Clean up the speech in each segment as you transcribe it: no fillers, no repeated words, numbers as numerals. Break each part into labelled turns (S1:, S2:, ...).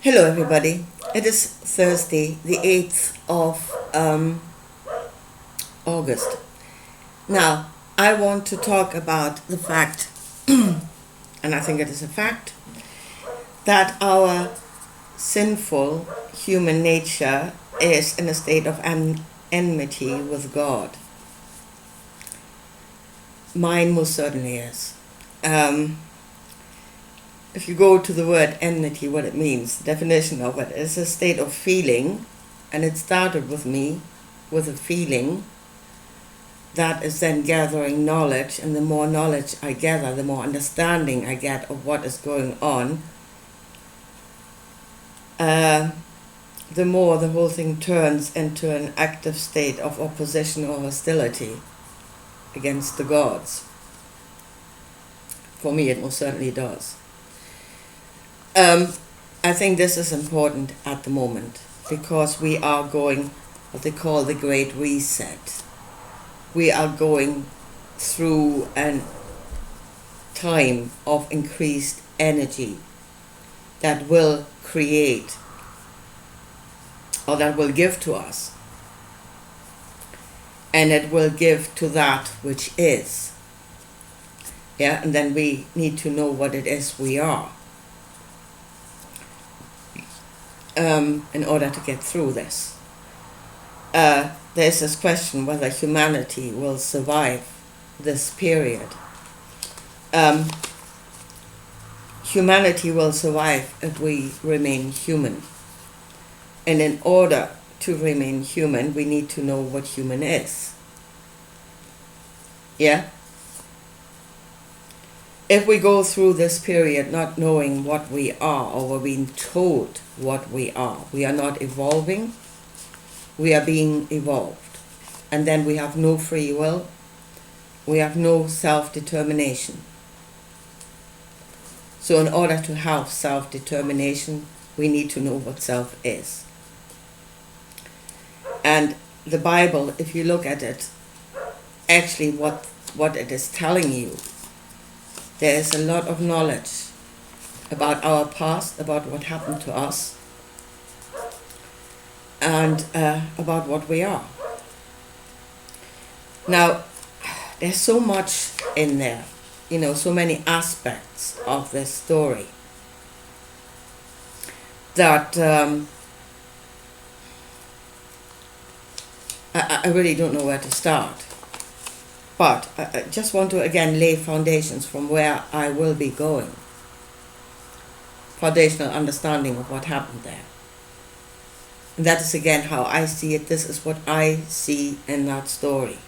S1: Hello, everybody. It is Thursday, the 8th of August. Now, I want to talk about the fact, and I think it is a fact, that our sinful human nature is in a state of enmity with God. Mine most certainly is. If you go to the word enmity, what it means, the definition of it is a state of feeling, and it started with me with a feeling that is then gathering knowledge, and the more knowledge I gather, the more understanding I get of what is going on, the more the whole thing turns into an active state of opposition or hostility against the gods. For me, it most certainly does. I think this is important at the moment because we are going what they call the Great Reset. We are going through a time of increased energy that will create or that will give to us, and it will give to that which is. Yeah, and then we need to know what it is we are. In order to get through this. There's this question whether humanity will survive this period. Humanity will survive if we remain human. And in order to remain human, we need to know what human is. Yeah? If we go through this period not knowing what we are, or we're being told what we are not evolving, we are being evolved. And then we have no free will, we have no self-determination. So in order to have self-determination, we need to know what self is. And the Bible, if you look at it, actually what it is telling you, there is a lot of knowledge about our past, about what happened to us, and about what we are. Now, there's so much in there, so many aspects of this story that I really don't know where to start. But I just want to again lay foundations from where I will be going. Foundational understanding of what happened there. And that is again how I see it. This is what I see in that story.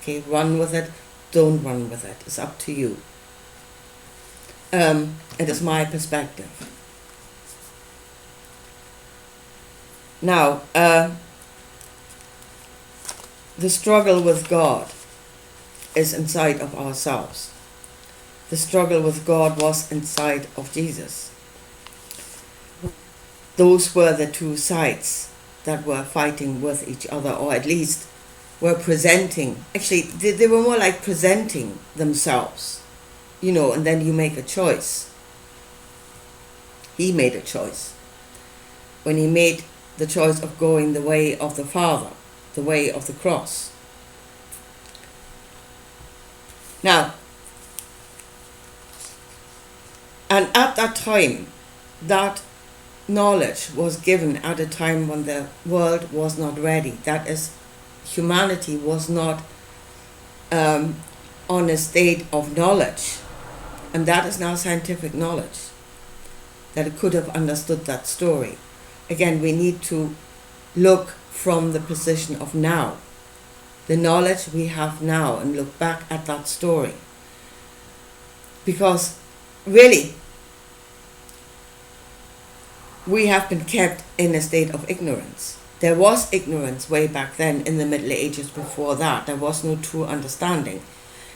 S1: Okay, run with it, don't run with it. It's up to you. It is my perspective. Now, the struggle with God is inside of ourselves. The struggle with God was inside of Jesus. Those were the two sides that were fighting with each other, or at least were presenting. Actually, they were more like presenting themselves, and then you make a choice. He made a choice. When he made the choice of going the way of the Father, the way of the cross. Now, and at that time, that knowledge was given at a time when the world was not ready. That is, humanity was not on a state of knowledge. And that is now scientific knowledge, that it could have understood that story. Again, we need to look from the position of now. The knowledge we have now, and look back at that story. Because really, we have been kept in a state of ignorance. There was ignorance way back then in the Middle Ages. Before that, there was no true understanding.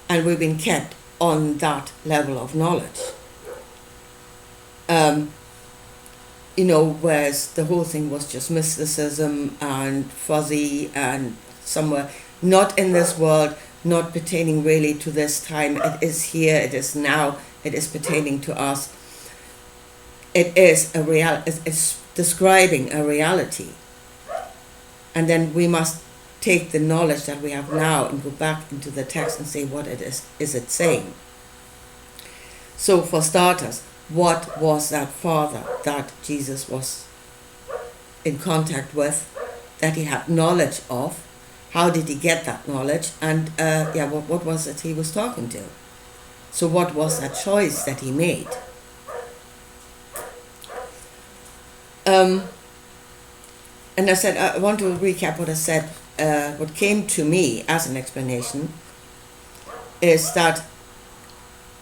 S1: And we've been kept on that level of knowledge. Whereas the whole thing was just mysticism and fuzzy and somewhere not in this world, not pertaining really to this time. It is here, it is now, it is pertaining to us. it is a real. It's describing a reality, and then we must take the knowledge that we have now and go back into the text and say what it is it saying. So for starters, what was that Father that Jesus was in contact with, that he had knowledge of? How did he get that knowledge? And what was it he was talking to? So what was that choice that he made? And I said, I want to recap what I said. What came to me as an explanation is that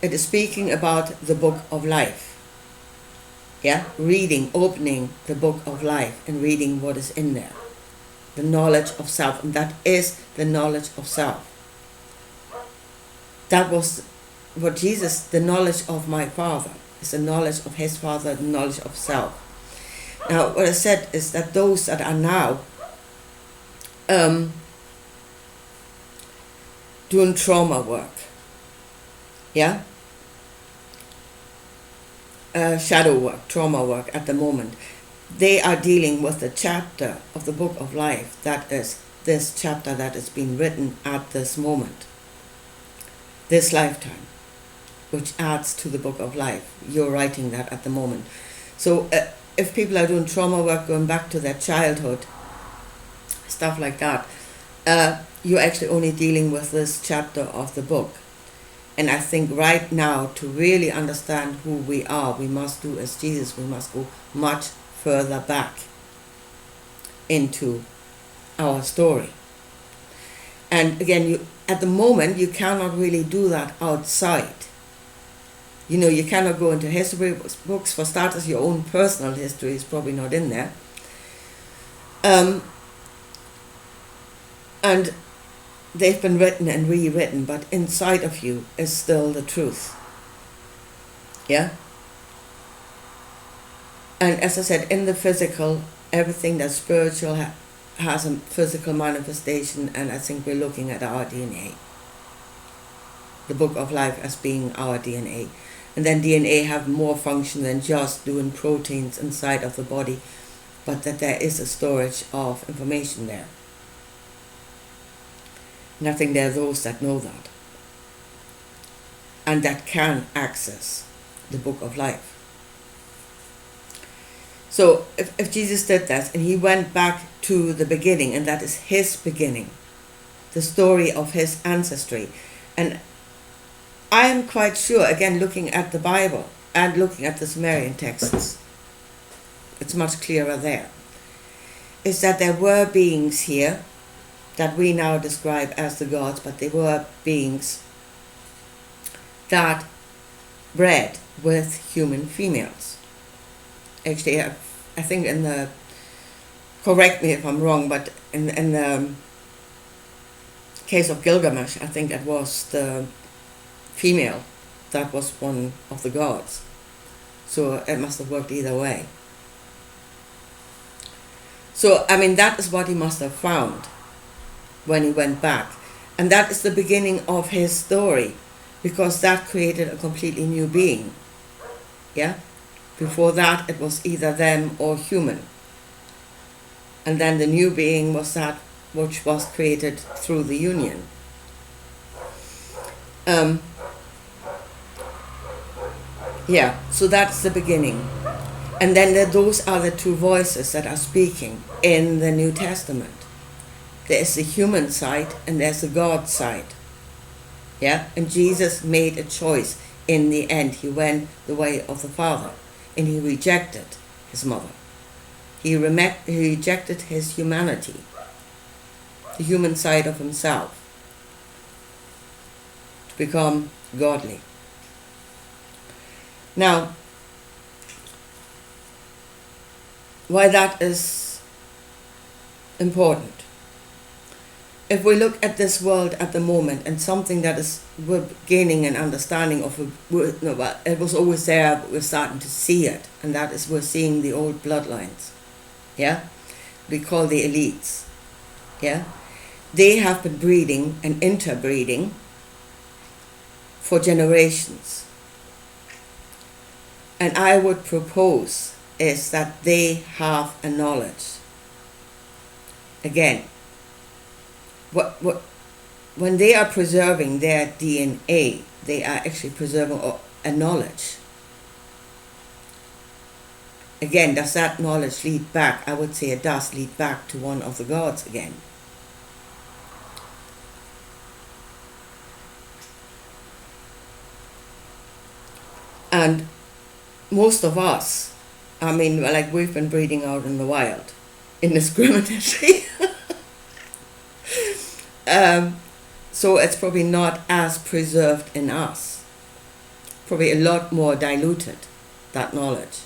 S1: it is speaking about the book of life. Yeah, opening the book of life and reading what is in there. The knowledge of self, and that is the knowledge of self. That was what Jesus, the knowledge of my Father, is the knowledge of his Father, the knowledge of self. Now, what I said is that those that are now doing trauma work, yeah, shadow work, trauma work at the moment, they are dealing with the chapter of the book of life, that is this chapter that is being written at this moment, this lifetime, which adds to the book of life. You're writing that at the moment. So if people are doing trauma work, going back to their childhood, stuff like that, you're actually only dealing with this chapter of the book. And I think right now, to really understand who we are, we must do as Jesus. We must go much further back into our story. And again, at the moment, you cannot really do that outside. You know, you cannot go into history books. For starters, your own personal history is probably not in there. And they've been written and rewritten, but inside of you is still the truth. Yeah? And as I said, in the physical, everything that's spiritual has a physical manifestation, and I think we're looking at our DNA. The book of life as being our DNA. And then DNA have more function than just doing proteins inside of the body, but that there is a storage of information there. And I think there are those that know that, and that can access the book of life. So if Jesus did that and he went back to the beginning, and that is his beginning, the story of his ancestry, and I am quite sure, again looking at the Bible and looking at the Sumerian texts, it's much clearer there, is that there were beings here that we now describe as the gods, but they were beings that bred with human females. Actually, I think correct me if I'm wrong, but in the case of Gilgamesh, I think it was the female that was one of the gods. So it must have worked either way. So, I mean, that is what he must have found when he went back. And that is the beginning of his story, because that created a completely new being. Yeah? Before that, it was either them or human. And then the new being was that which was created through the union. So that's the beginning. And then those are the two voices that are speaking in the New Testament. There's the human side and there's the God side. Yeah? And Jesus made a choice in the end. He went the way of the Father, and he rejected his mother. He rejected his humanity, the human side of himself, to become godly. Now, why that is important. If we look at this world at the moment, and something that we're gaining an understanding of, it was always there, but we're starting to see it, and that is we're seeing the old bloodlines. Yeah? We call the elites. Yeah? They have been breeding and interbreeding for generations. and I would propose is that they have a knowledge. Again, when they are preserving their DNA, they are actually preserving a knowledge. Again, does that knowledge lead back? I would say it does lead back to one of the gods again. And most of us, I mean, like we've been breeding out in the wild, indiscriminately. So it's probably not as preserved in us. Probably a lot more diluted, that knowledge.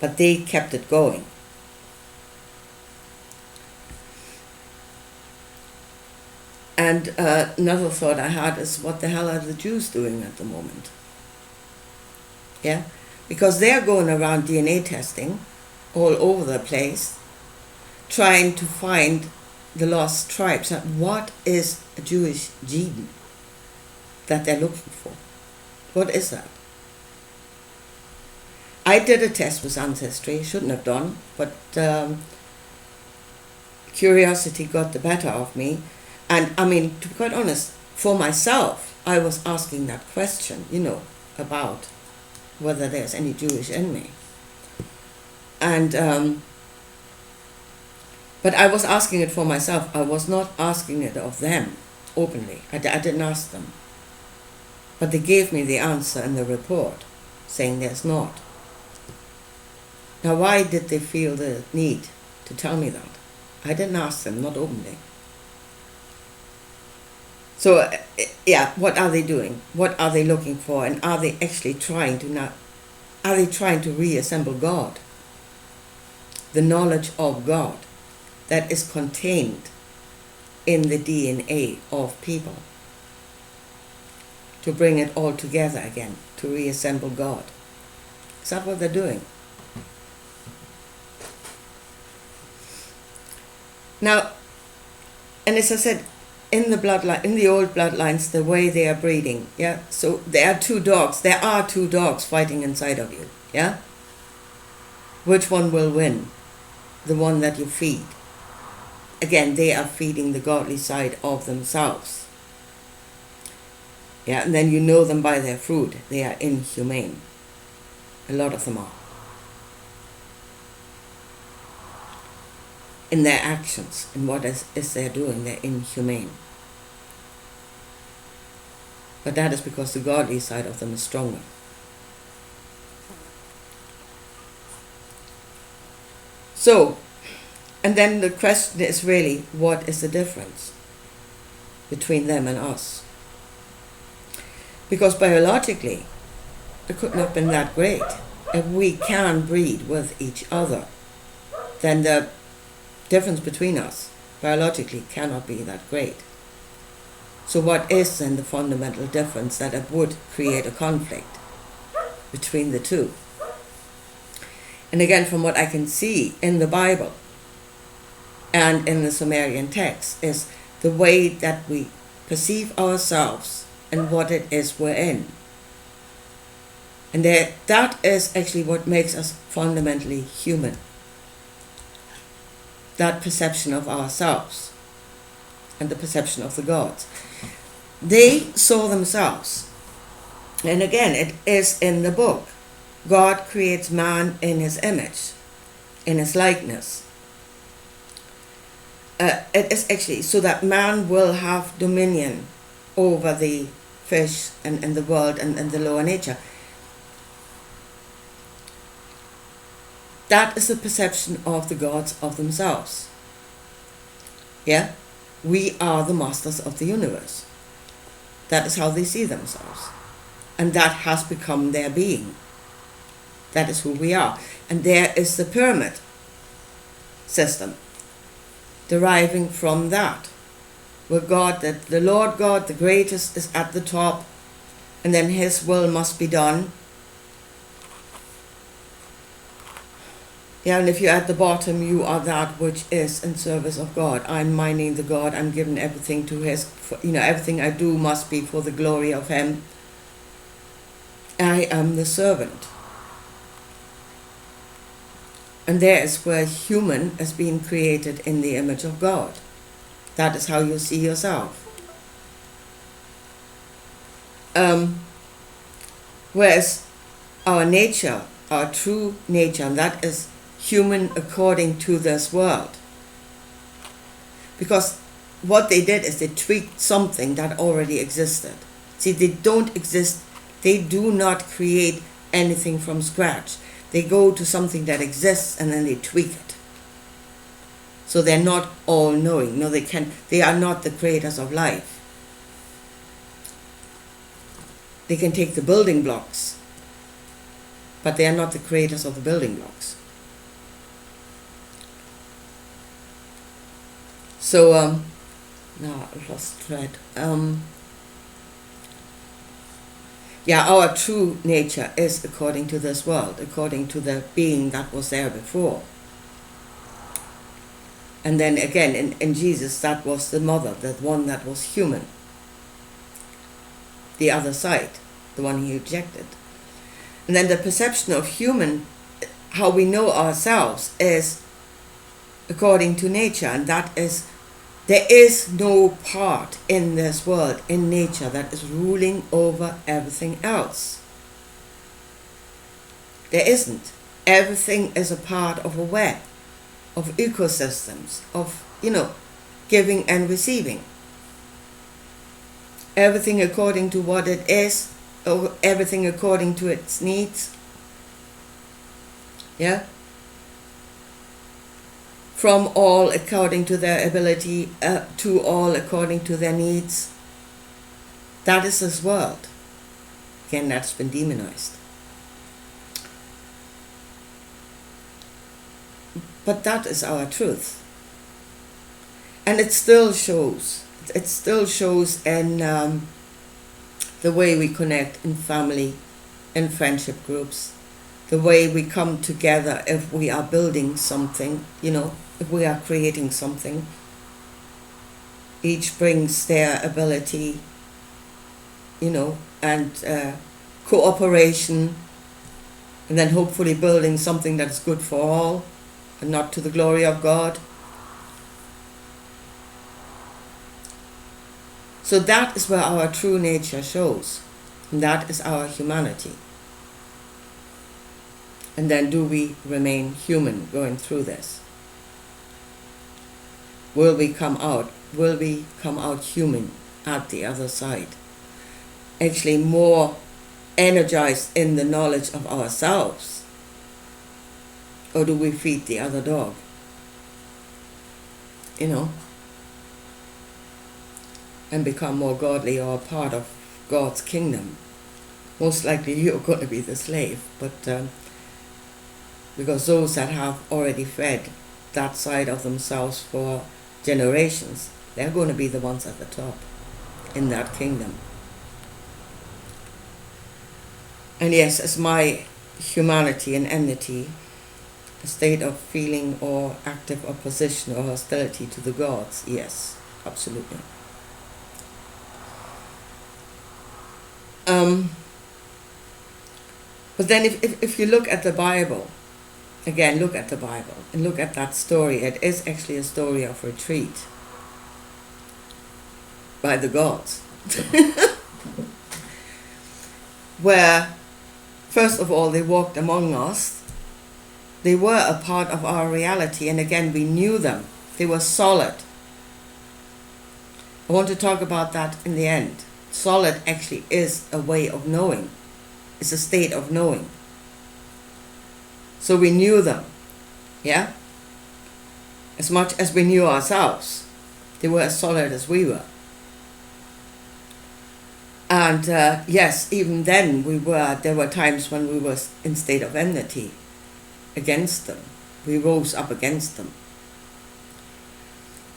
S1: But they kept it going. And another thought I had is, what the hell are the Jews doing at the moment? Yeah? Because they're going around DNA testing all over the place, trying to find the lost tribes. What is a Jewish gene that they're looking for? What is that? I did a test with Ancestry, shouldn't have done, but curiosity got the better of me. And I mean, to be quite honest, for myself, I was asking that question, about whether there's any Jewish in me. And but I was asking it for myself. I was not asking it of them openly. I didn't ask them. But they gave me the answer in the report, saying there's not. Now, why did they feel the need to tell me that? I didn't ask them, not openly. So, yeah, what are they doing? What are they looking for? And are they actually trying to reassemble God? The knowledge of God that is contained in the DNA of people. To bring it all together again, to reassemble God. Is that what they're doing? Now, and as I said, in the bloodline, in the old bloodlines, the way they are breeding, yeah. So there are two dogs fighting inside of you, yeah. Which one will win? The one that you feed. Again, they are feeding the godly side of themselves. Yeah, and then you know them by their fruit. They are inhumane. A lot of them are. In their actions, in what is they're doing, they're inhumane. But that is because the godly side of them is stronger. So, and then the question is really, what is the difference between them and us? Because biologically, it couldn't have been that great. If we can breed with each other, then the difference between us biologically cannot be that great. So what is then the fundamental difference that it would create a conflict between the two? And again, from what I can see in the Bible and in the Sumerian text, is the way that we perceive ourselves and what it is we're in. And that is actually what makes us fundamentally human. That perception of ourselves and the perception of the gods. They saw themselves. And again, it is in the book. God creates man in his image, in his likeness. It is actually so that man will have dominion over the fish and the world and the lower nature. That is the perception of the gods of themselves. Yeah? We are the masters of the universe. That is how they see themselves. And that has become their being. That is who we are. And there is the pyramid system deriving from that. Where God, the Lord God, the greatest, is at the top, and then his will must be done. Yeah, and if you're at the bottom, you are that which is in service of God. I'm minding the God, I'm giving everything to his, everything I do must be for the glory of him. I am the servant. And there is where human is being created in the image of God. That is how you see yourself. Whereas our nature, our true nature, and that is human according to this world. Because what they did is they tweaked something that already existed. See, they don't exist, they do not create anything from scratch. They go to something that exists and then they tweak it. So they're not all-knowing. No, they are not the creators of life. They can take the building blocks, but they are not the creators of the building blocks. So, now I lost thread. Yeah, our true nature is according to this world, according to the being that was there before. And then again, in Jesus, that was the mother, the one that was human. The other side, the one he rejected. And then the perception of human, how we know ourselves, is according to nature, and that is, there is no part in this world, in nature, that is ruling over everything else. There isn't. Everything is a part of a web, of ecosystems, of, giving and receiving. Everything according to what it is, or everything according to its needs. Yeah? From all according to their ability, to all according to their needs. That is this world. Again, that's been demonized. But that is our truth. And it still shows. It still shows in the way we connect in family, in friendship groups, the way we come together if we are building something, if we are creating something. Each brings their ability, and cooperation, and then hopefully building something that is good for all and not to the glory of God. So that is where our true nature shows, and that is our humanity. And then do we remain human going through this? Will we come out human at the other side? Actually more energized in the knowledge of ourselves? Or do we feed the other dog? And become more godly or a part of God's kingdom? Most likely you're going to be the slave, but because those that have already fed that side of themselves for generations, they're going to be the ones at the top in that kingdom. And yes, as my humanity and enmity, a state of feeling or active opposition or hostility to the gods, yes, absolutely. But then if you look at the Bible, again, look at the Bible and look at that story, it is actually a story of retreat by the gods. Where, first of all, they walked among us. They were a part of our reality, and again, we knew them. They were solid. I want to talk about that in the end. Solid actually is a way of knowing. It's a state of knowing. So we knew them, yeah? As much as we knew ourselves. They were as solid as we were. And yes, even then there were times when we were in state of enmity against them. We rose up against them.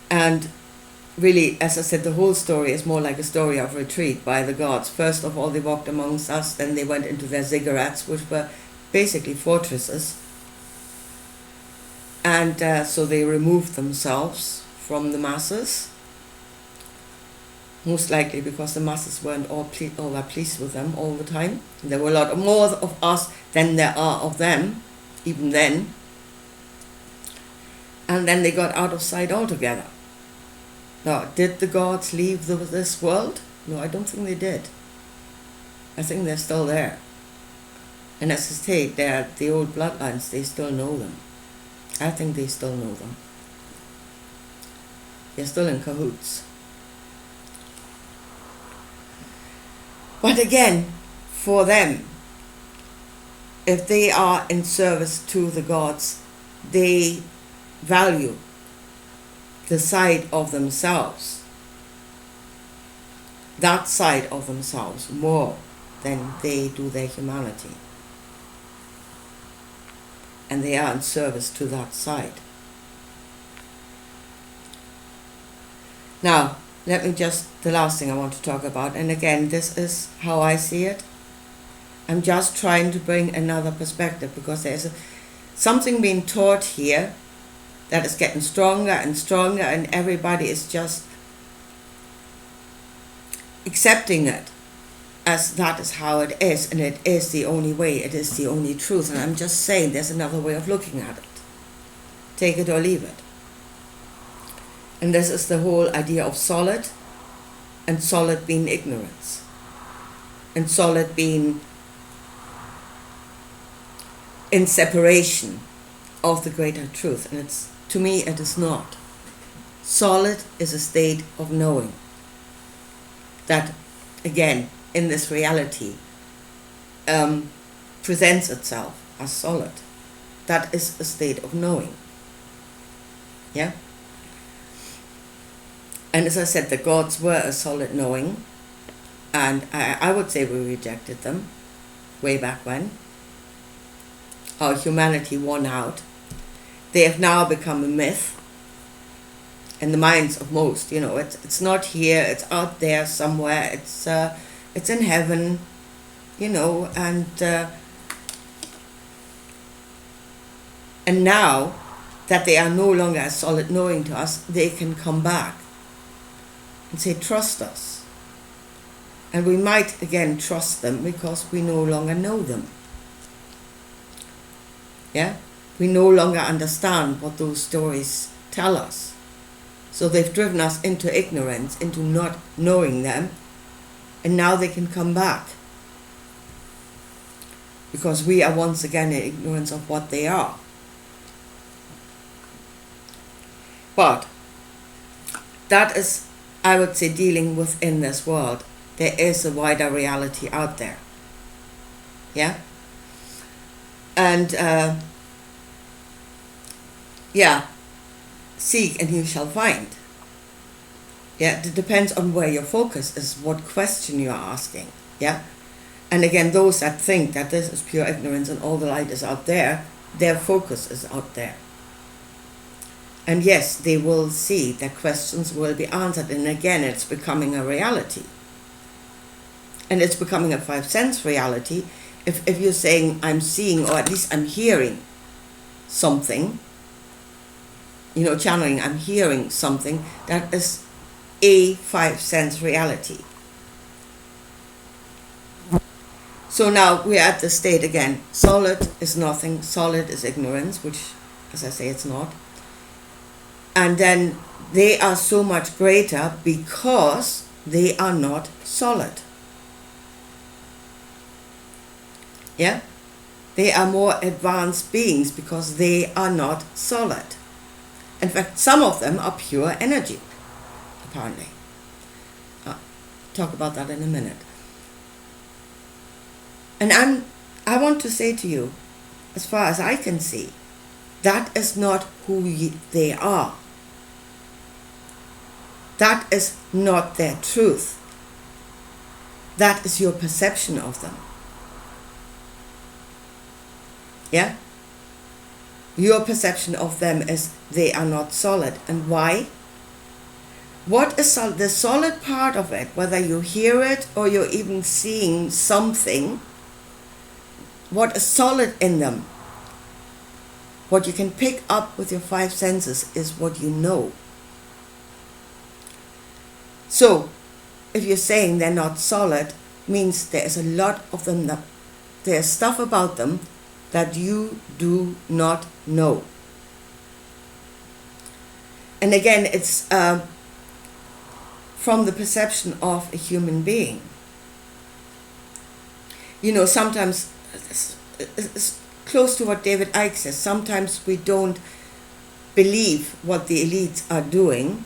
S1: And really, as I said, the whole story is more like a story of retreat by the gods. First of all, they walked amongst us, then they went into their ziggurats, which were basically fortresses. And so they removed themselves from the masses, most likely because the masses weren't all that pleased with them all the time. There were a lot more of us than there are of them, even then. and then they got out of sight altogether. Now, did the gods leave this world? No, I don't think they did. I think they're still there. And as I say, they're the old bloodlines, they still know them. I think they still know them. They're still in cahoots. But again, for them, if they are in service to the gods, they value the side of themselves, that side of themselves, more than they do their humanity. And they are in service to that side. Now, the last thing I want to talk about, and again, this is how I see it. I'm just trying to bring another perspective, because there's something being taught here that is getting stronger and stronger, and everybody is just accepting it as that is how it is, and it is the only way, it is the only truth. And I'm just saying there's another way of looking at it. Take it or leave it. And this is the whole idea of solid, and solid being ignorance, and solid being in separation of the greater truth. And it's, to me, it is not. Solid is a state of knowing that, again, in this reality, presents itself as solid. That is a state of knowing. Yeah? And as I said, the gods were a solid knowing, and I would say we rejected them way back when. Our humanity won out. They have now become a myth in the minds of most. You know, it's not here, it's out there somewhere, it's in heaven, you know, and now that they are no longer a solid knowing to us, they can come back and say, trust us. And we might again trust them because we no longer know them. Yeah? We no longer understand what those stories tell us. So they've driven us into ignorance, into not knowing them, and now they can come back. Because we are once again in ignorance of what they are. But that is, I would say, dealing within this world. There is a wider reality out there. Yeah? And, seek and you shall find. Yeah, it depends on where your focus is, what question you are asking. Yeah? And again, those that think that this is pure ignorance and all the light is out there, their focus is out there. And yes, they will see that questions will be answered, and again, it's becoming a reality. And it's becoming a five sense reality. If you're saying, I'm seeing, or at least I'm hearing something, you know, channeling, I'm hearing something, that is a five sense reality. So now we're at the state again. Solid is nothing, solid is ignorance, which, as I say, it's not. And then they are so much greater because they are not solid. Yeah? They are more advanced beings because they are not solid. In fact, some of them are pure energy, apparently. I'll talk about that in a minute. And I want to say to you, as far as I can see, that is not who they are. That is not their truth. That is your perception of them. Yeah? Your perception of them is they are not solid. And why? What is the solid part of it, whether you hear it or you're even seeing something, what is solid in them, what you can pick up with your five senses, is what you know. So, if you're saying they're not solid, means there's a lot of them, that there's stuff about them that you do not know. And again, it's from the perception of a human being. Sometimes it's close to what David Icke says. Sometimes we don't believe what the elites are doing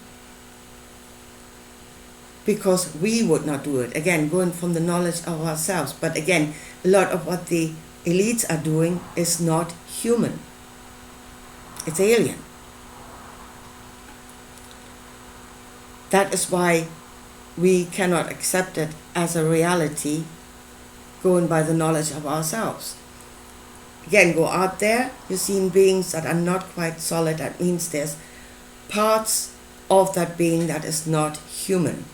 S1: because we would not do it. Again, going from the knowledge of ourselves. But again, a lot of what the elites are doing is not human. It's alien. That is why we cannot accept it as a reality going by the knowledge of ourselves. Again, go out there, you're seeing beings that are not quite solid. That means there's parts of that being that is not human.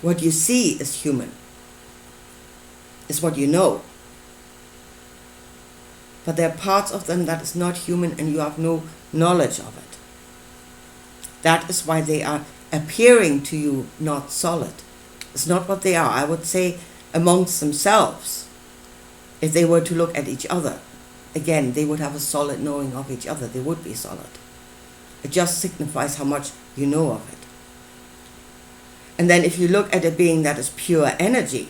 S1: What you see is human. It's what you know. But there are parts of them that is not human and you have no knowledge of it. That is why they are appearing to you not solid. It's not what they are. I would say amongst themselves, if they were to look at each other, again, they would have a solid knowing of each other. They would be solid. It just signifies how much you know of it. And then if you look at a being that is pure energy,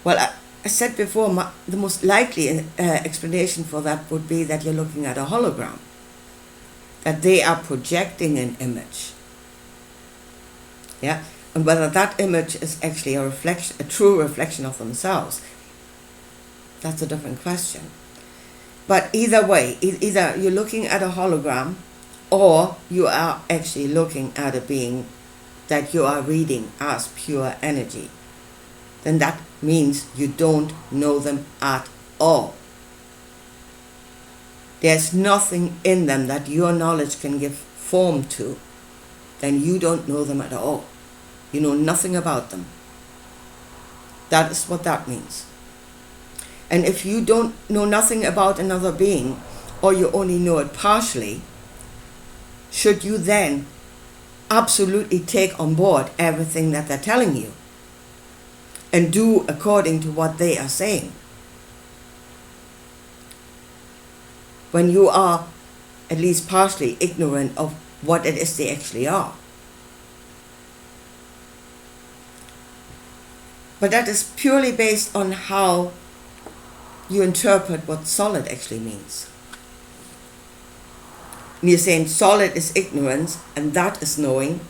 S1: well, I said before, the most likely explanation for that would be that you're looking at a hologram, that they are projecting an image. Yeah, and whether that image is actually a reflection, a true reflection of themselves, that's a different question. But either way, either you're looking at a hologram or you are actually looking at a being that you are reading as pure energy, then that means you don't know them at all. There's nothing in them that your knowledge can give form to. Then you don't know them at all. You know nothing about them. That is what that means. And if you don't know nothing about another being, or you only know it partially, should you then absolutely take on board everything that they're telling you and do according to what they are saying? When you are at least partially ignorant of what it is they actually are. But that is purely based on how you interpret what solid actually means. And you're saying solid is ignorance and that is knowing,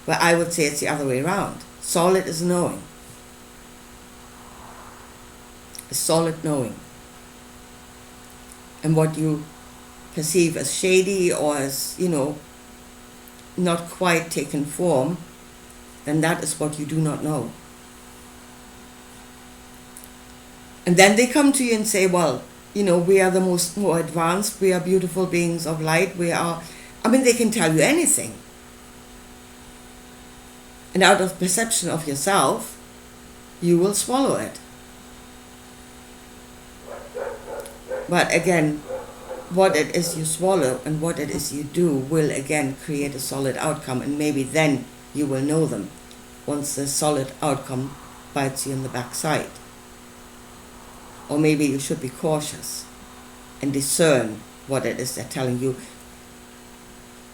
S1: well, I would say it's the other way around. Solid is knowing. A solid knowing. And what you perceive as shady or as, not quite taken form, then that is what you do not know. And then they come to you and say, well, we are the more advanced, we are beautiful beings of light, they can tell you anything. And out of perception of yourself, you will swallow it. But again, what it is you swallow and what it is you do will again create a solid outcome, and maybe then you will know them once the solid outcome bites you in the backside. Or maybe you should be cautious and discern what it is they're telling you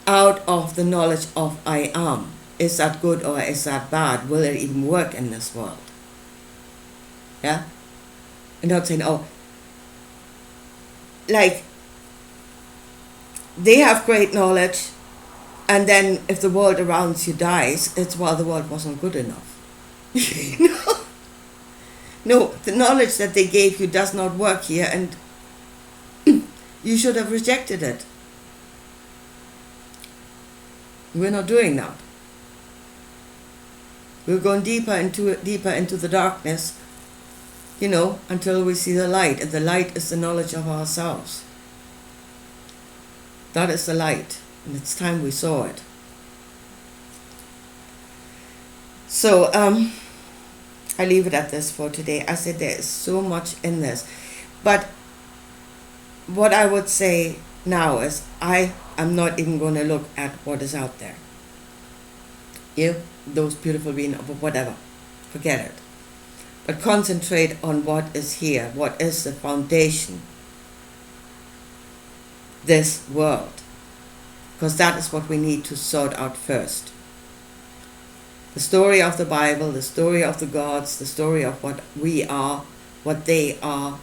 S1: out of the knowledge of I am. Is that good or is that bad? Will it even work in this world? Yeah? And not saying, like, they have great knowledge, and then if the world around you dies, it's, well, the world wasn't good enough. No, the knowledge that they gave you does not work here, and you should have rejected it. We're not doing that. We're going deeper into the darkness, until we see the light. And the light is the knowledge of ourselves. That is the light, and it's time we saw it. So, I leave it at this for today. I said there is so much in this. But what I would say now is I am not even going to look at what is out there. Those beautiful beings, whatever. Forget it. But concentrate on what is here. What is the foundation? This world. because that is what we need to sort out first. The story of the Bible, the story of the gods, the story of what we are, what they are,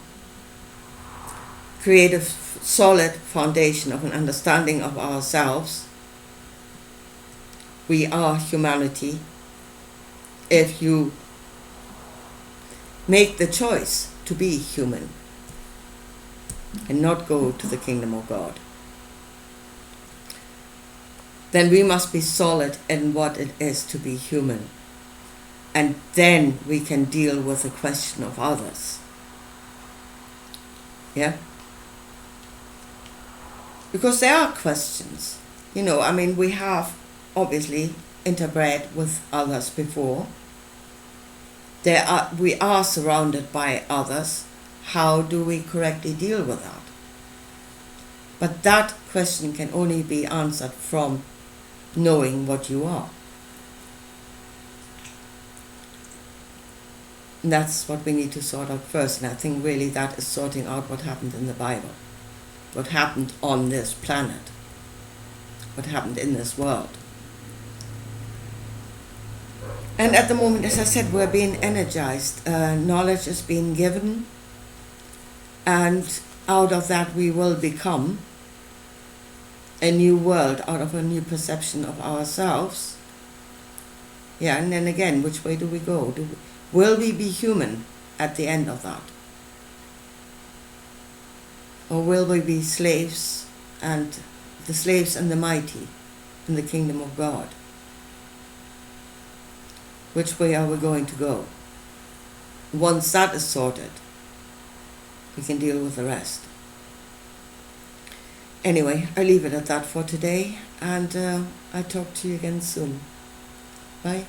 S1: create a solid foundation of an understanding of ourselves. We are humanity. If you make the choice to be human and not go to the kingdom of God, then we must be solid in what it is to be human. And then we can deal with the question of others. Yeah? Because there are questions. We have obviously interbred with others before. We are surrounded by others. How do we correctly deal with that? But that question can only be answered from knowing what you are. And that's what we need to sort out first. And I think really that is sorting out what happened in the Bible, what happened on this planet, what happened in this world. And at the moment, as I said, we're being energized. Knowledge is being given, and out of that we will become a new world, out of a new perception of ourselves. Yeah, and then again, which way do we go? Will we be human at the end of that? Or will we be slaves, and the slaves and the mighty in the kingdom of God? Which way are we going to go? Once that is sorted, we can deal with the rest. Anyway, I leave it at that for today, and I'll talk to you again soon. Bye.